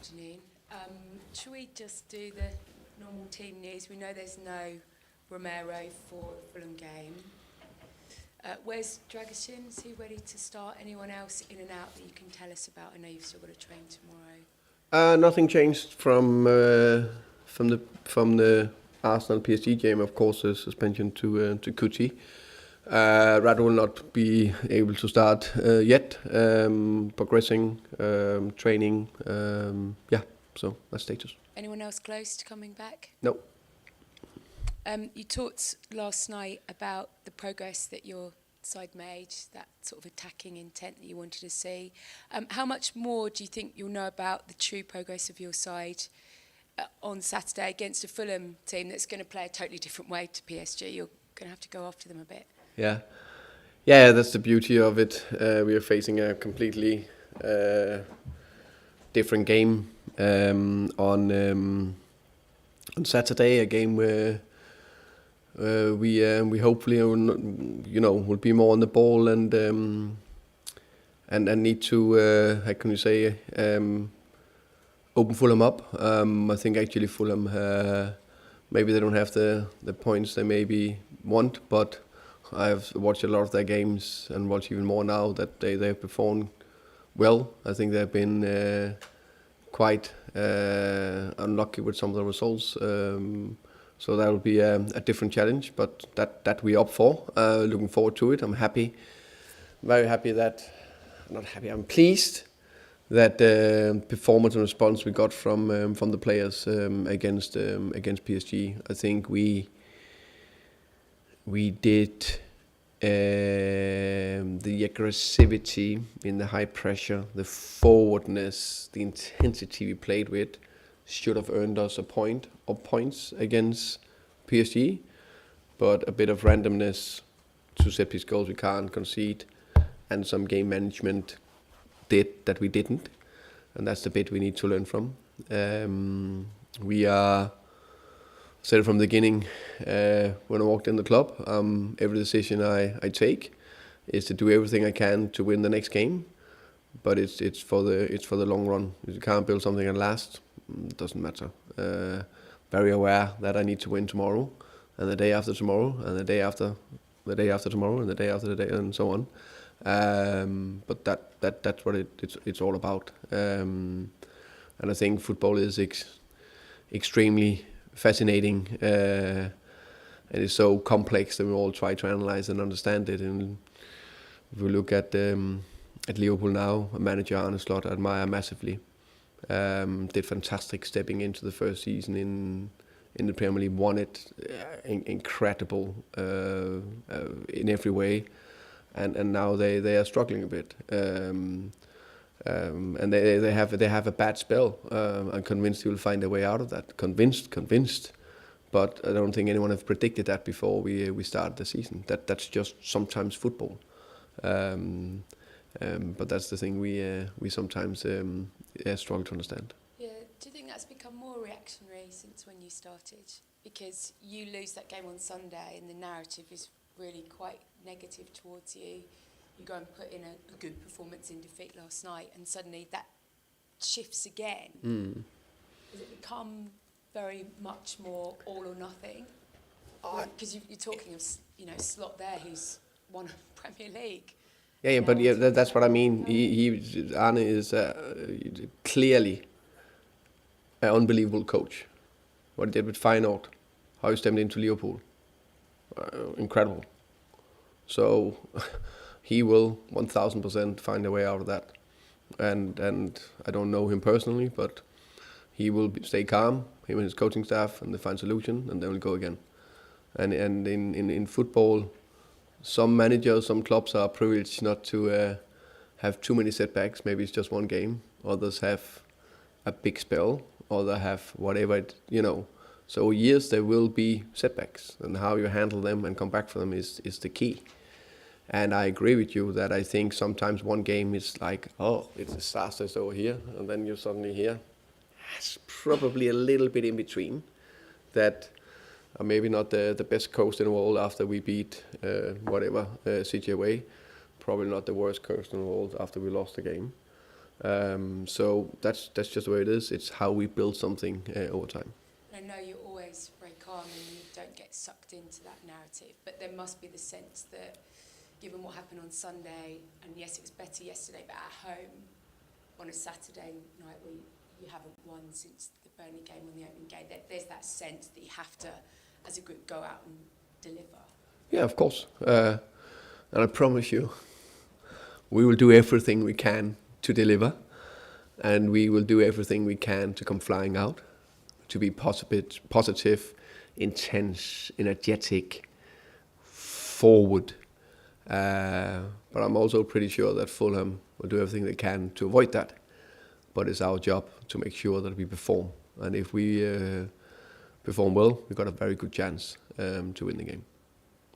afternoon. Should we just do the normal team news? We know there's no Romero for the Fulham game. Where's Dragusin? Is he ready to start? Anyone else in and out that you can tell us about? I know you've still got to train tomorrow. Nothing changed from the Arsenal PSG game. Of course, the suspension to Kuti. Radu will not be able to start yet. Progressing, training. So that's status. Anyone else close to coming back? No. You talked last night about the progress that your side made, that sort of attacking intent that you wanted to see. How much more do you think you'll know about the true progress of your side on Saturday against a Fulham team that's going to play a totally different way to PSG? You're going to have to go after them a bit. Yeah, that's the beauty of it. We are facing a completely different game on Saturday, a game where we hopefully will be more on the ball and need to how can you say open Fulham up. I think actually Fulham maybe they don't have the points they maybe want, but I've watched a lot of their games and watch even more now that they've performed well. I think they've been quite unlucky with some of the results. So that will be a different challenge, but that we're up for. Looking forward to it. I'm happy, very happy I'm pleased that performance and response we got from the players against PSG. I think we did the aggressivity in the high pressure, the forwardness, the intensity we played with should have earned us a point or points against PSG, but a bit of randomness, two set-piece goals we can't concede, and some game management did that we didn't, and that's the bit we need to learn from. We are, said it from the beginning when I walked in the club, every decision I take is to do everything I can to win the next game, but it's for the long run. If you can't build something that lasts, it doesn't matter. Very aware that I need to win tomorrow, and the day after tomorrow, and the day after tomorrow, and the day after the day, and so on. But that's what it's all about. And I think football is extremely fascinating, and it's so complex that we all try to analyze and understand it. And if we look at Liverpool now, a manager Arne Slot I admire massively. Did fantastic stepping into the first season in the Premier League, won it, incredible in every way, and now they are struggling a bit, and they have a bad spell. I'm convinced he will find a way out of that. Convinced, but I don't think anyone have predicted that before we started the season. That's just sometimes football. But that's the thing we sometimes struggle to understand. Yeah, do you think that's become more reactionary since when you started? Because you lose that game on Sunday and the narrative is really quite negative towards you. You go and put in a good performance in defeat last night and suddenly that shifts again. Has it become very much more all or nothing? Because you're talking of Slot there who's won a Premier League. Yeah, but that's what I mean. Arne is clearly an unbelievable coach. What he did with Feyenoord, how he stepped into Liverpool, incredible. So he will 1,000% find a way out of that. And I don't know him personally, but he will stay calm, him and his coaching staff, and they find solution, and then we'll go again. And in football, some managers, some clubs are privileged not to have too many setbacks. Maybe it's just one game. Others have a big spell, or they have whatever, So yes, there will be setbacks, and how you handle them and come back from them is the key. And I agree with you that I think sometimes one game is like, oh, it's a disaster over here, and then you're suddenly here. It's probably a little bit in between that. Maybe not the best coach in the world after we beat City away. Probably not the worst coach in the world after we lost the game. So that's just the way it is. It's how we build something over time. I know you're always very calm and you don't get sucked into that narrative, but there must be the sense that given what happened on Sunday, and yes, it was better yesterday, but at home on a Saturday night where you haven't won since the Burnley game on the opening game, there's that sense that you have to, as a group, go out and deliver. Yeah, of course. And I promise you, we will do everything we can to deliver, and we will do everything we can to come flying out, to be positive, intense, energetic, forward. But I'm also pretty sure that Fulham will do everything they can to avoid that. But it's our job to make sure that we perform. And if we perform well, we've got a very good chance to win the game.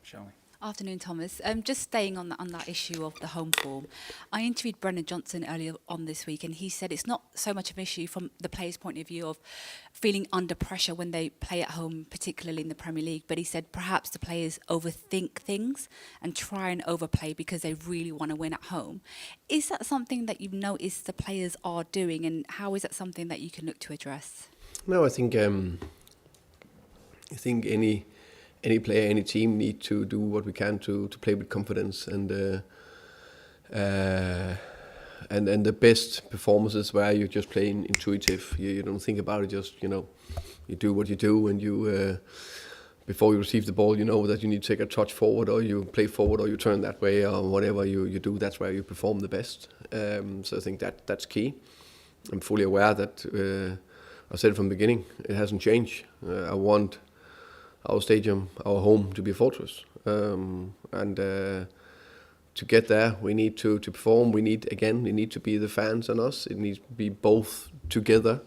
Shall we? Afternoon, Thomas. Just staying on that issue of the home form, I interviewed Brendan Johnson earlier on this week, and he said it's not so much of an issue from the players' point of view of feeling under pressure when they play at home, particularly in the Premier League. But he said perhaps the players overthink things and try and overplay because they really want to win at home. Is that something that you've noticed the players are doing, and how is that something that you can look to address? No, I think any player, any team need to do what we can to play with confidence, and the best performances where you just play intuitive. You don't think about it. Just you do what you do, and you before you receive the ball, you know that you need to take a touch forward, or you play forward, or you turn that way, or whatever you do. That's where you perform the best. So I think that's key. I'm fully aware that I said it from the beginning. It hasn't changed. I want our stadium, our home, to be a fortress. And to get there, we need to perform. We need to be the fans and us. It needs to be both together.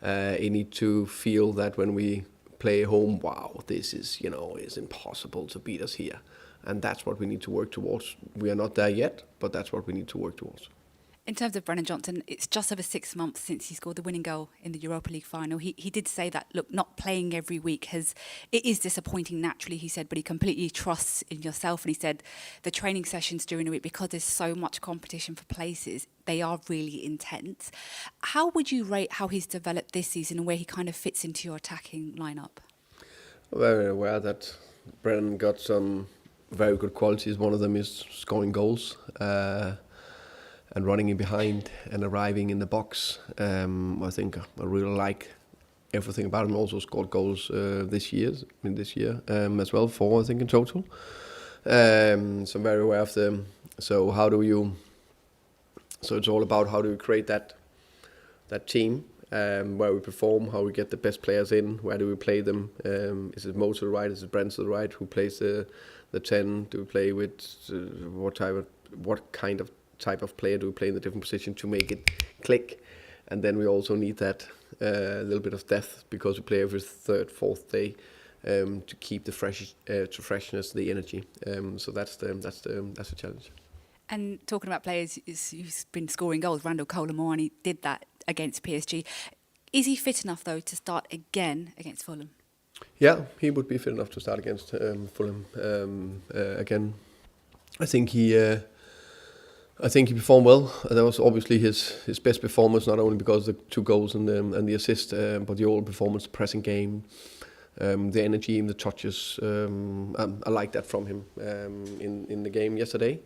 It needs to feel that when we play home, wow, this is, it's impossible to beat us here. And that's what we need to work towards. We are not there yet, but that's what we need to work towards. In terms of Brendan Johnson, it's just over 6 months since he scored the winning goal in the Europa League final. He did say that, look, not playing every week it is disappointing naturally, he said, but he completely trusts in yourself. And he said the training sessions during the week, because there's so much competition for places, they are really intense. How would you rate how he's developed this season and where he kind of fits into your attacking lineup? I'm very aware that Brendan got some very good qualities. One of them is scoring goals. And running in behind and arriving in the box. I think I really like everything about him. Also scored goals this year as well, 4 I think in total. So I'm very aware of them. So it's all about how do we create that team where we perform, how we get the best players in, where do we play them? Is it Mo to the right? Is it Brent to the right? Who plays the 10? Do we play with what kind of type of player do we play in the different position to make it click? And then we also need that little bit of depth, because we play every third, fourth day to keep the freshness, the energy. So that's the challenge. And talking about players who's been scoring goals, Randall Colomani did that against PSG. Is he fit enough though to start again against Fulham? Yeah, he would be fit enough to start against Fulham again. I think he performed well. That was obviously his best performance, not only because of the 2 goals and the assist, but the overall performance, the pressing game, the energy, the touches. I like that from him in the game yesterday,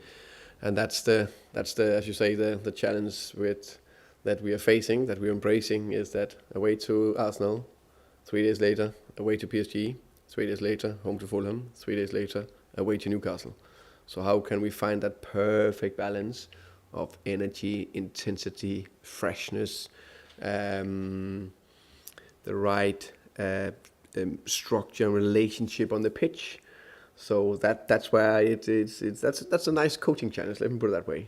and that's the as you say the challenge that we are facing, that we're embracing, is that away to Arsenal, 3 days later away to PSG, 3 days later home to Fulham, 3 days later away to Newcastle. So how can we find that perfect balance of energy, intensity, freshness, the right structure and relationship on the pitch? So that's where that's a nice coaching challenge. Let me put it that way.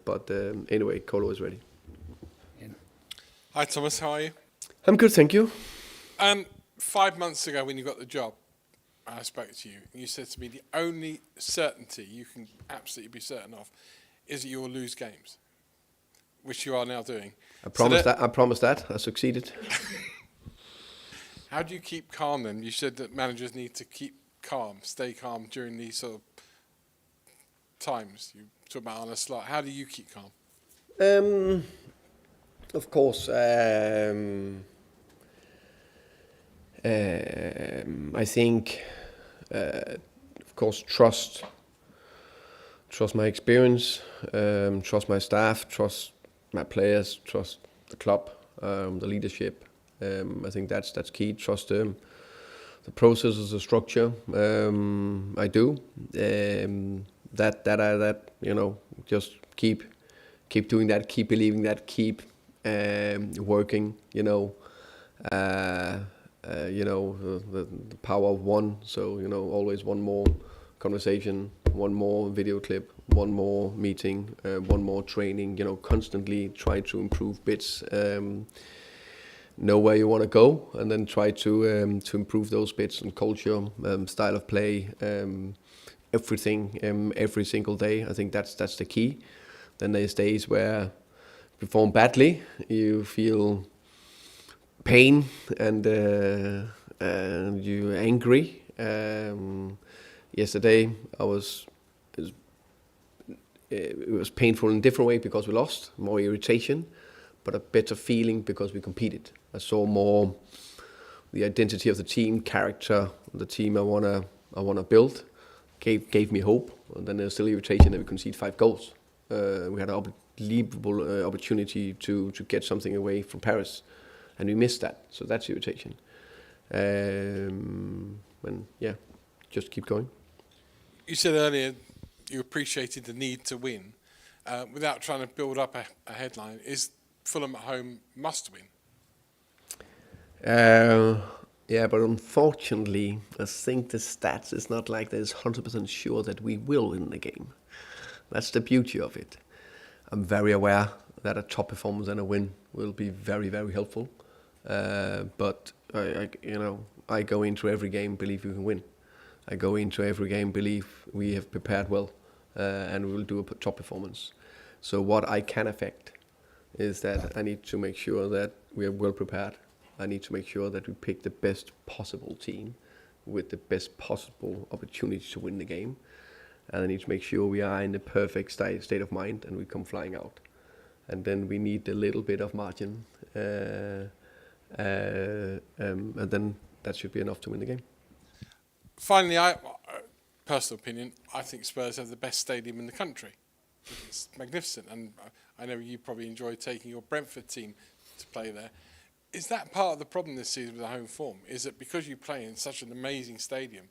But anyway, Colo is ready. Hi Thomas, how are you? I'm good, thank you. 5 months ago when you got the job, I spoke to you, and you said to me the only certainty you can absolutely be certain of is that you will lose games, which you are now doing. I promised that. I succeeded. How do you keep calm then? You said that managers need to stay calm during these sort of times. You talk about on a slot. How do you keep calm? Of course, I think, of course, trust my experience, trust my staff, trust my players, trust the club, the leadership. I think that's key. Trust the processes, the structure. I do. That just keep doing that, keep believing that, keep working. The power of one. So always one more conversation, one more video clip, one more meeting, one more training. Constantly try to improve bits. Know where you want to go, and then try to improve those bits and culture, style of play, everything, every single day. I think that's the key. Then there's days where you perform badly, you feel pain and you're angry. Yesterday it was painful in a different way because we lost, more irritation, but a better feeling because we competed. I saw more the identity of the team, character, the team I wanna build. Gave me hope, and then there's still irritation that we conceded 5 goals. We had an unbelievable opportunity to get something away from Paris, and we missed that. So that's irritation. And yeah, just keep going. You said earlier you appreciated the need to win. Without trying to build up a headline, is Fulham at home must win? Yeah, but unfortunately, I think the stats is not like there's 100% sure that we will win the game. That's the beauty of it. I'm very aware that a top performance and a win will be very, very helpful. But I go into every game believe we can win. I go into every game believe we have prepared well, and we will do a top performance. So what I can affect is that I need to make sure that we are well prepared. I need to make sure that we pick the best possible team with the best possible opportunity to win the game. And I need to make sure we are in the perfect state of mind and we come flying out. And then we need a little bit of margin. And then that should be enough to win the game. Finally, personal opinion, I think Spurs have the best stadium in the country. It's magnificent, and I know you probably enjoy taking your Brentford team to play there. Is that part of the problem this season with the home form? Is that because you play in such an amazing stadium,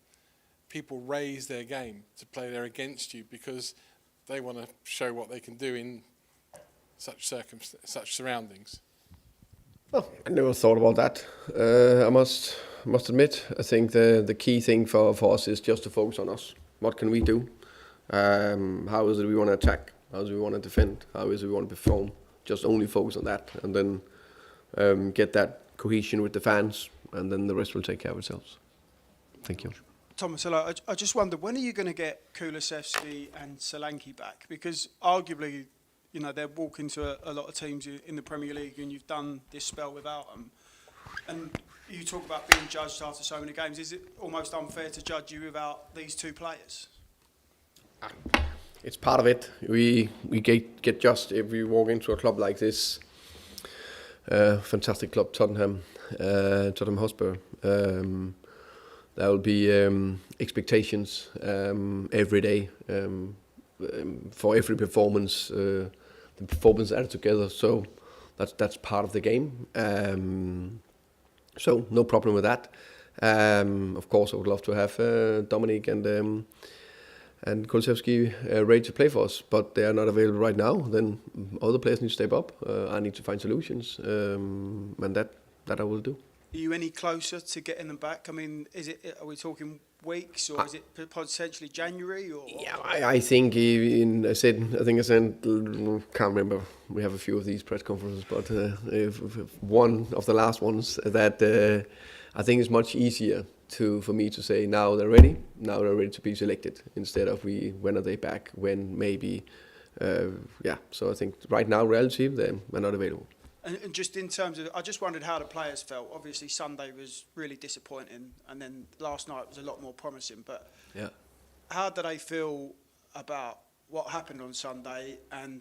people raise their game to play there against you because they want to show what they can do in such surroundings? Oh, I never thought about that. I must admit, I think the key thing for us is just to focus on us. What can we do? How is it we want to attack? How is it we want to defend? How is it we want to perform? Just only focus on that, and then get that cohesion with the fans, and then the rest will take care of itself. Thank you. Thomas, hello. I just wonder, when are you going to get Kulusevski and Solanke back? Because arguably, they're walking to a lot of teams in the Premier League, and you've done this spell without them. And you talk about being judged after so many games. Is it almost unfair to judge you without these 2 players? It's part of it. We get judged if we walk into a club like this. Fantastic club, Tottenham Hotspur. There will be expectations every day for every performance. The performance added together, so that's part of the game. So no problem with that. Of course, I would love to have Dominic and Kulusevski ready to play for us, but they are not available right now. Then other players need to step up. I need to find solutions, and that I will do. Are you any closer to getting them back? I mean, are we talking weeks, or is it potentially January? Or yeah, I think I can't remember. We have a few of these press conferences, but one of the last ones that I think is much easier for me to say now they're ready to be selected, instead of when are they back, when maybe. So I think right now, reality, they're not available. And just in terms of, I just wondered how the players felt. Obviously, Sunday was really disappointing, and then last night was a lot more promising. But yeah, how do they feel about what happened on Sunday and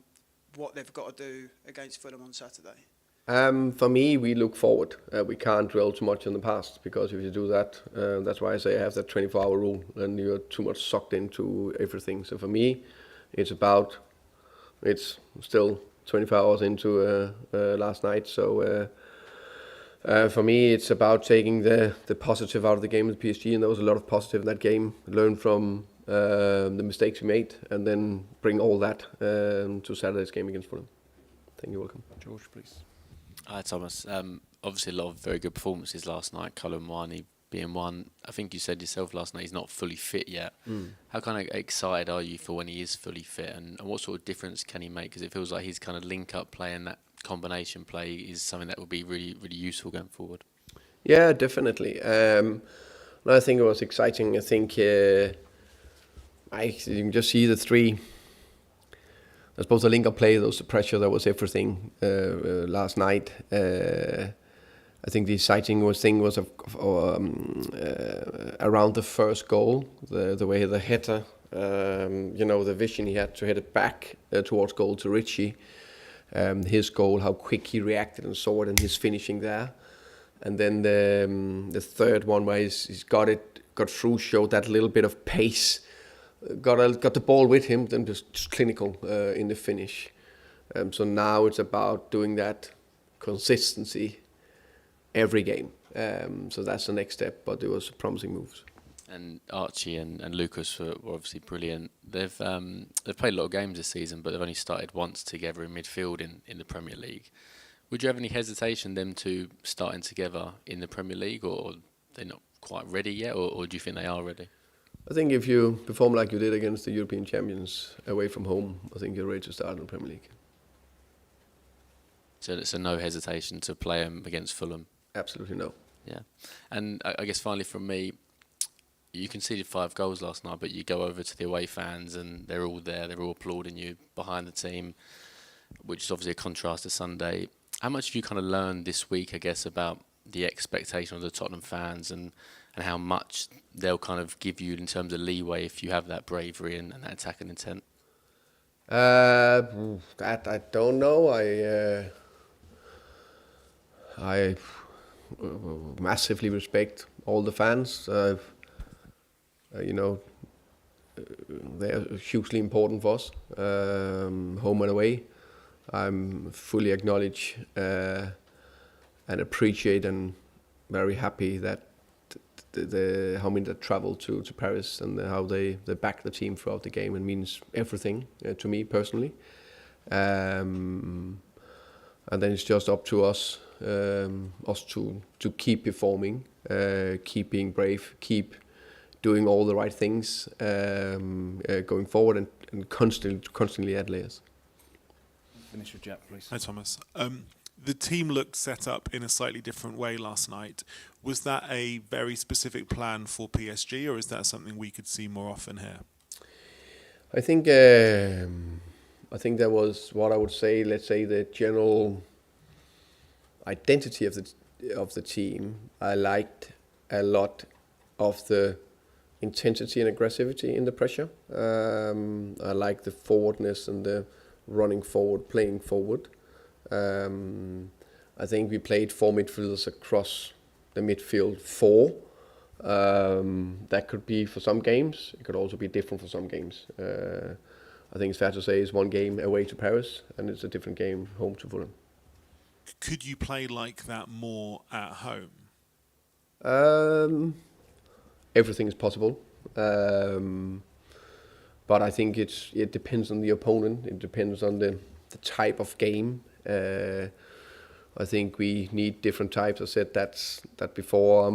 what they've got to do against Fulham on Saturday? For me, we look forward. We can't dwell too much on the past, because if you do that, that's why I say I have that 24-hour rule, and you're too much sucked into everything. So for me, it's still 24 hours into last night. So for me, it's about taking the positive out of the game with PSG, and there was a lot of positive in that game. Learn from the mistakes we made, and then bring all that to Saturday's game against Fulham. Thank you. Welcome. George, please. Hi, Thomas. Obviously, a lot of very good performances last night. Colin Wani being one. I think you said yourself last night he's not fully fit yet. How kind of excited are you for when he is fully fit, and what sort of difference can he make? Because it feels like his kind of link-up play and that combination play is something that will be really, really useful going forward. Yeah, definitely. I think it was exciting. I think you can just see the three. I suppose the link-up play, there was the pressure, that was everything last night. I think the exciting thing was around the first goal, the way the header, the vision he had to head it back towards goal to Richie. His goal, how quick he reacted and saw it, and his finishing there. And then the third one where he's got through, showed that little bit of pace. Got the ball with him, then just clinical in the finish. So now it's about doing that consistency every game. So that's the next step, but it was promising moves. And Archie and Lucas were obviously brilliant. They've played a lot of games this season, but they've only started once together in midfield in the Premier League. Would you have any hesitation them two starting together in the Premier League, or they're not quite ready yet, or do you think they are ready? I think if you perform like you did against the European champions away from home, I think you're ready to start in the Premier League. So it's no hesitation to play them against Fulham? Absolutely no. Yeah. And I guess finally from me, you conceded 5 goals last night, but you go over to the away fans and they're all there, they're all applauding you behind the team, which is obviously a contrast to Sunday. How much have you kind of learned this week, I guess, about the expectation of the Tottenham fans and how much they'll kind of give you in terms of leeway if you have that bravery and that attacking intent? That I don't know. I massively respect all the fans. They're hugely important for us, home and away. I'm fully acknowledge and appreciate and very happy that how many that travel to Paris and how they back the team throughout the game. It means everything to me personally. And then it's just up to us to keep performing, keep being brave, keep doing all the right things, going forward and constantly add layers. Finish with Jack, please. Hi, Thomas. The team looked set up in a slightly different way last night. Was that a very specific plan for PSG, or is that something we could see more often here? I think that was what I would say. Let's say the general identity of the team. I liked a lot of the intensity and aggressivity in the pressure. I like the forwardness and the running forward, playing forward. I think we played 4 midfielders across the midfield 4. That could be for some games. It could also be different for some games. I think it's fair to say it's one game away to Paris and it's a different game home to Fulham. Could you play like that more at home? Everything is possible. But I think it depends on the opponent. It depends on the type of game. I think we need different types. I said that before.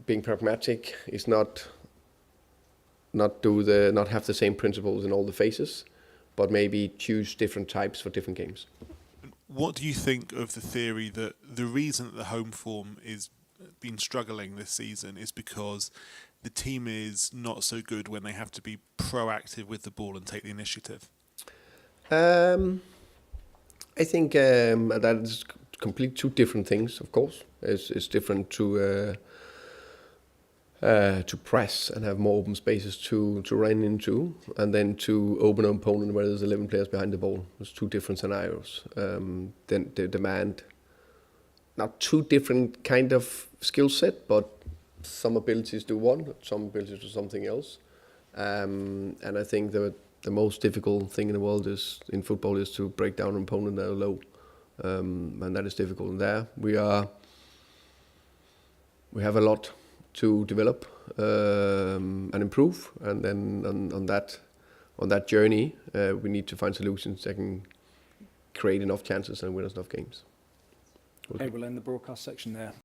Being pragmatic is not have the same principles in all the phases, but maybe choose different types for different games. What do you think of the theory that the reason that the home form is been struggling this season is because the team is not so good when they have to be proactive with the ball and take the initiative? I think that is completely 2 different things. Of course, it's different to to press and have more open spaces to run into, and then to open an opponent where there's 11 players behind the ball. There's two different scenarios. Then they demand not two different kind of skill set, but some abilities do one, some abilities do something else. And I think the most difficult thing in the world in football is to break down an opponent that are low. And that is difficult. And there we have a lot to develop and improve, and then on that journey we need to find solutions that can create enough chances and win us enough games. Okay, we'll end the broadcast section there.